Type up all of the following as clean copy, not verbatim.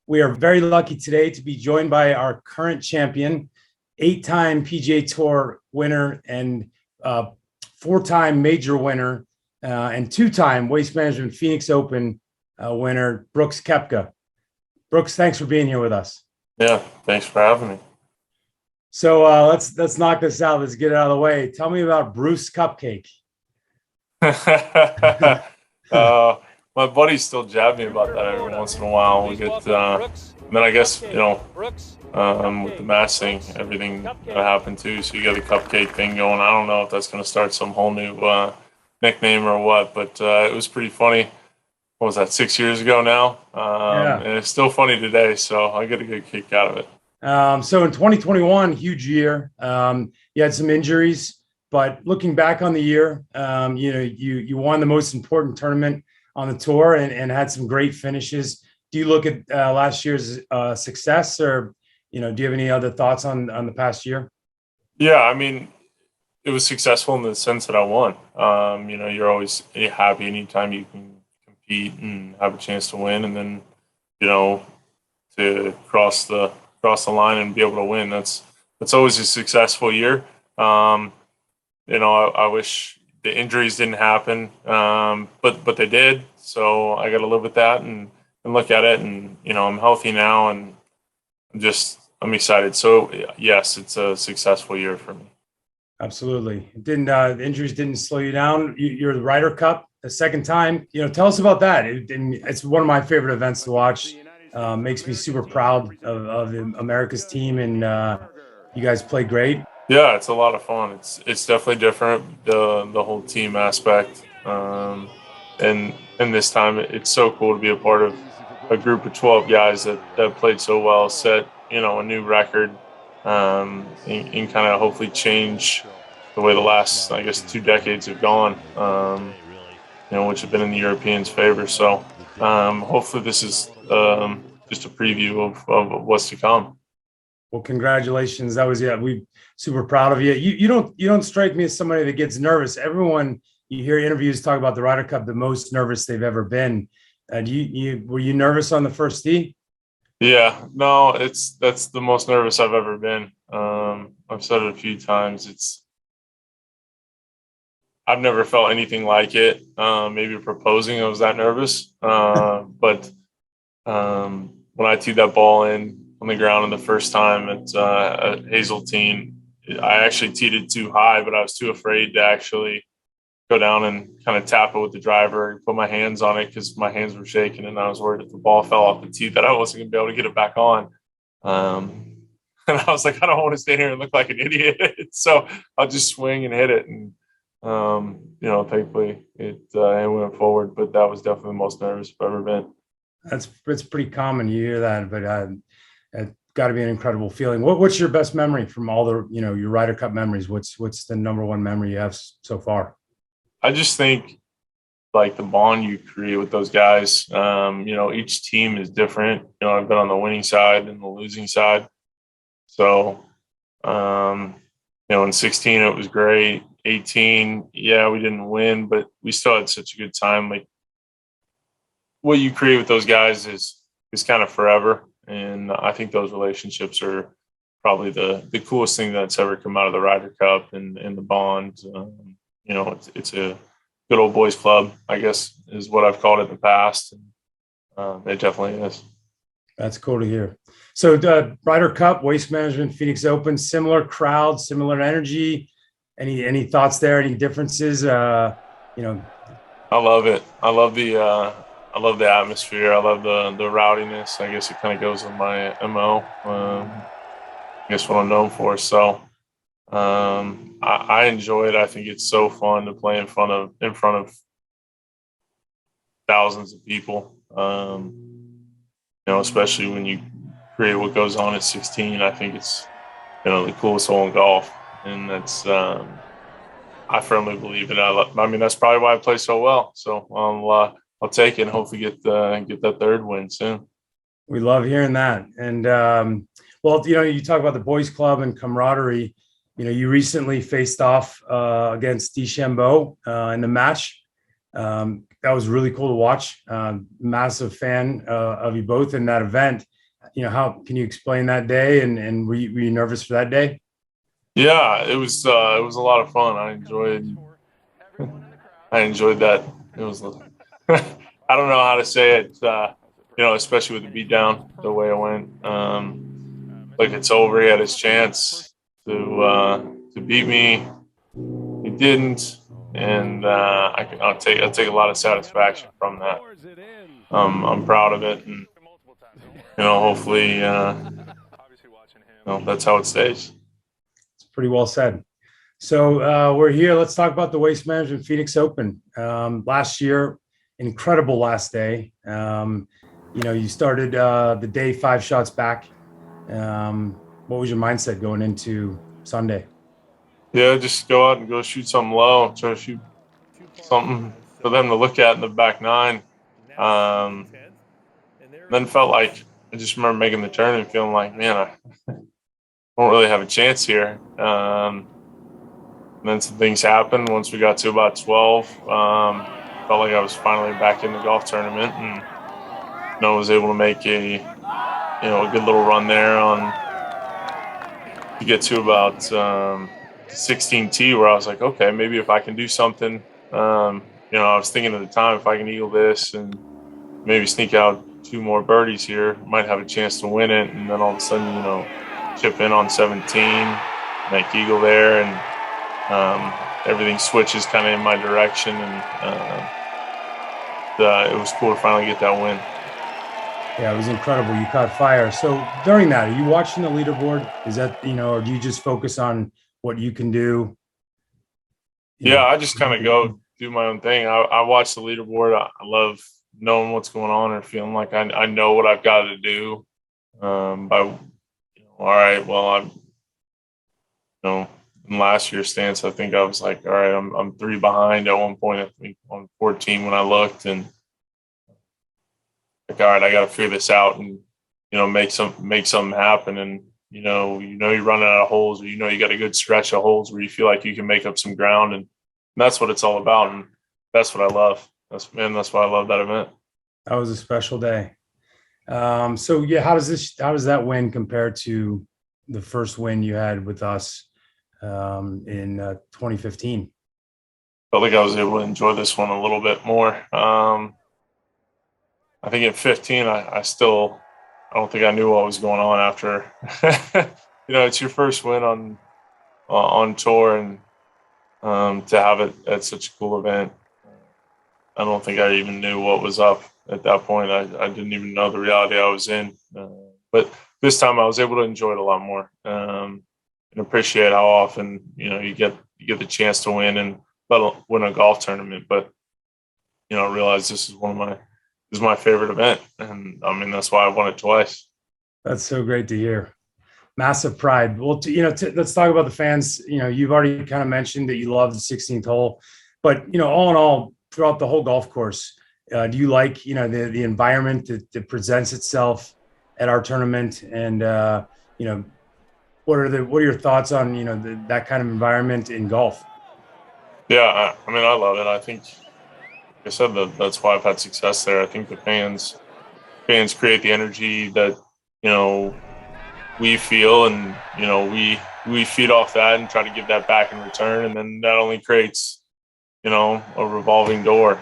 We are very lucky today to be joined by our current champion, 8-time PGA Tour winner and 4-time major winner and 2-time Waste Management Phoenix Open winner, Brooks Koepka. Brooks, thanks for being here with us. Yeah, thanks for having me. So let's knock this out. Let's get it out of the way. Tell me about Bruce Cupcake. My buddies still jab me about that every once in a while. We get, and then I guess with the mask thing, everything that happened too. So you got the cupcake thing going. I don't know if that's going to start some whole new nickname or what, but it was pretty funny. What was that, 6 years ago now? And it's still funny today. So I get a good kick out of it. So in 2021, huge year. You had some injuries, but looking back on the year, you won the most important tournament on the tour and had some great finishes. Do you look at last year's success, or do you have any other thoughts on the past year? Yeah, I mean, it was successful in the sense that I won. You're always happy anytime you can compete and have a chance to win, and then to cross the line and be able to win. That's always a successful year. I wish the injuries didn't happen, but they did. So I got to live with that and look at it. And I'm healthy now, and I'm excited. So yes, it's a successful year for me. Absolutely. The injuries didn't slow you down. You're the Ryder Cup the second time. Tell us about that. It's one of my favorite events to watch. Makes me super proud of America's team, and you guys play great. Yeah, it's a lot of fun. It's definitely different, the whole team aspect, and this time it's so cool to be a part of a group of 12 guys that played so well, set a new record, and kind of hopefully change the way the last 2 decades have gone, which have been in the Europeans' favor. So hopefully this is just a preview of what's to come. Well, congratulations. We super proud of you. You don't strike me as somebody that gets nervous. Everyone you hear interviews talk about the Ryder Cup, the most nervous they've ever been. Were you nervous on the first tee? Yeah, no, that's the most nervous I've ever been. I've said it a few times. I've never felt anything like it. Maybe proposing, I was that nervous. But when I teed that ball in on the ground in the first time at Hazeltine, I actually teed it too high, but I was too afraid to actually go down and kind of tap it with the driver and put my hands on it because my hands were shaking, and I was worried if the ball fell off the tee that I wasn't going to be able to get it back on. And I was like, I don't want to stand here and look like an idiot. So I'll just swing and hit it. And, thankfully it went forward, but that was definitely the most nervous I've ever been. It's pretty common. You hear that, but it's got to be an incredible feeling. What's your best memory from all the, your Ryder Cup memories? What's the number one memory you have so far? I just think the bond you create with those guys, each team is different. I've been on the winning side and the losing side. So, in 16, it was great. 18, yeah, we didn't win, but we still had such a good time. What you create with those guys is kind of forever. And I think those relationships are probably the coolest thing that's ever come out of the Ryder Cup and the bond. It's a good old boys club, I guess, is what I've called it in the past. And it definitely is. That's cool to hear. So the Ryder Cup, Waste Management, Phoenix Open, similar crowd, similar energy. Any thoughts there? Any differences? I love it. I love the atmosphere. I love the rowdiness. I guess it kind of goes with my MO. I guess what I'm known for. So I enjoy it. I think it's so fun to play in front of thousands of people. Especially when you create what goes on at 16. I think it's the coolest hole in golf, and that's I firmly believe it. I mean, that's probably why I play so well. So I'll take it and hopefully get that third win soon. We love hearing that. And you talk about the boys club and camaraderie. You recently faced off against DeChambeau in the match. that was really cool to watch. Massive fan of you both in that event. How can you explain that day? And were you nervous for that day? Yeah, it was a lot of fun. I enjoyed that. It was I don't know how to say it. Especially with the beat down the way it went. Like it's over. He had his chance to beat me. He didn't, and I'll take a lot of satisfaction from that. I'm proud of it, and hopefully, that's how it stays. It's pretty well said. So we're here. Let's talk about the Waste Management Phoenix Open. Last year, incredible last day. You started the day 5 shots back. What was your mindset going into Sunday? Yeah, just go out and go shoot something low. Try to shoot something for them to look at in the back nine. Um, then felt like I just remember making the turn and feeling like, man, I don't really have a chance here. And then some things happened once we got to about 12. Felt like I was finally back in the golf tournament, and was able to make a good little run there on to get to about 16T, where I was like, okay, maybe if I can do something. I was thinking at the time, if I can eagle this and maybe sneak out 2 more birdies here, might have a chance to win it. And then all of a sudden, chip in on 17, make eagle there, and everything switches kind of in my direction, and it was cool to finally get that win. Yeah, it was incredible. You caught fire. So during that, are you watching the leaderboard? Is that, or do you just focus on what you can do? Yeah, I just kind of go do my own thing. I watch the leaderboard. I love knowing what's going on or feeling like I know what I've got to do. All right, well, in last year's stance, I think I was like, all right, I'm 3 behind at one point. I think on 14 when I looked, and like, all right, I got to figure this out and make something happen. And you're running out of holes, or you got a good stretch of holes where you feel like you can make up some ground, and that's what it's all about. And that's what I love. That's why I love that event. That was a special day. So yeah, how does that win compare to the first win you had with us in 2015? Felt like I was able to enjoy this one a little bit more. I think in 15, I don't think I knew what was going on after. It's your first win on tour, and to have it at such a cool event, I don't think I even knew what was up at that point. I didn't even know the reality I was in. But this time I was able to enjoy it a lot more, and appreciate how often you get the chance to win and win a golf tournament. But realize this is my favorite event, and I mean that's why I won it twice. That's so great to hear. Massive pride. Well, let's talk about the fans. You've already kind of mentioned that you love the 16th hole, but all in all, throughout the whole golf course, do you like the environment that presents itself at our tournament? And what are your thoughts on that kind of environment in golf? Yeah, I mean I love it. I think, like I said, that's why I've had success there. I think the fans create the energy that we feel, and we feed off that and try to give that back in return, and then that only creates a revolving door.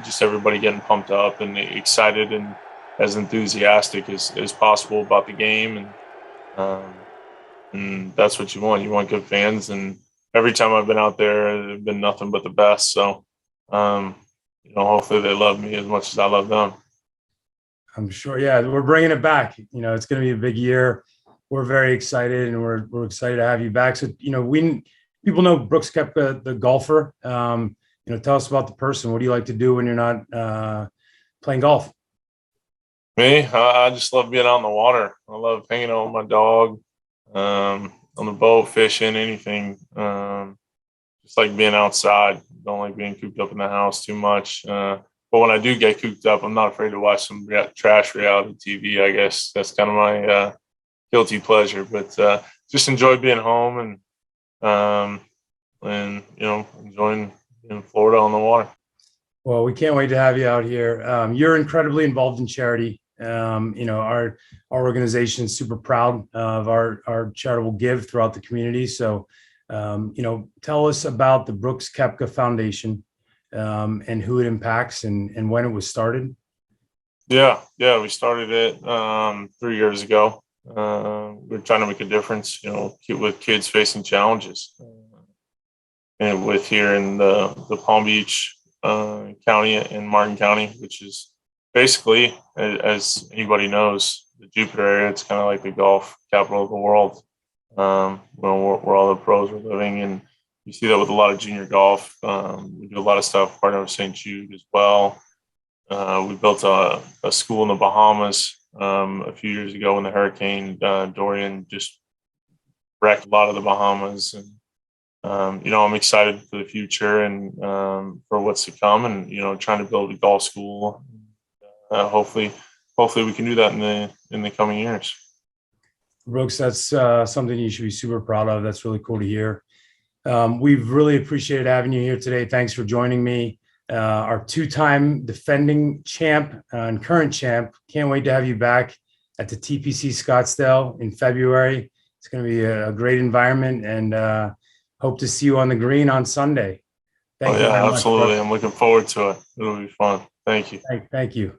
Just everybody getting pumped up and excited and as enthusiastic as possible about the game, and that's what you want. You want good fans, and every time I've been out there, it's been nothing but the best. So, hopefully they love me as much as I love them. I'm sure. Yeah, we're bringing it back. It's going to be a big year. We're very excited, and we're excited to have you back. So, people know Brooks Koepka, the golfer. Tell us about the person. What do you like to do when you're not playing golf? Me, I just love being out on the water. I love hanging out with my dog, on the boat, fishing, anything. Just like being outside. Don't like being cooped up in the house too much. But when I do get cooped up, I'm not afraid to watch some trash reality TV. I guess that's kind of my guilty pleasure. But just enjoy being home and enjoying in Florida on the water. Well, we can't wait to have you out here. You're incredibly involved in charity. Our organization is super proud of our charitable give throughout the community. So, tell us about the Brooks Koepka Foundation, and who it impacts and when it was started. Yeah, we started it 3 years ago. We're trying to make a difference, with kids facing challenges, and with here in the Palm Beach County and Martin County, which is basically, as anybody knows, the Jupiter area. It's kind of like the golf capital of the world, where all the pros are living, and you see that with a lot of junior golf. We do a lot of stuff partner with St. Jude as well. We built a school in the Bahamas a few years ago when the hurricane Dorian just wrecked a lot of the Bahamas. And I'm excited for the future and for what's to come, and trying to build a golf school. Hopefully we can do that in the coming years. Brooks, that's something you should be super proud of. That's really cool to hear. We've really appreciated having you here today. Thanks for joining me. Our two-time defending champ and current champ. Can't wait to have you back at the TPC Scottsdale in February. It's going to be a great environment, and hope to see you on the green on Sunday. Thank you very much, absolutely. I'm looking forward to it. It'll be fun. Thank you. Thank you.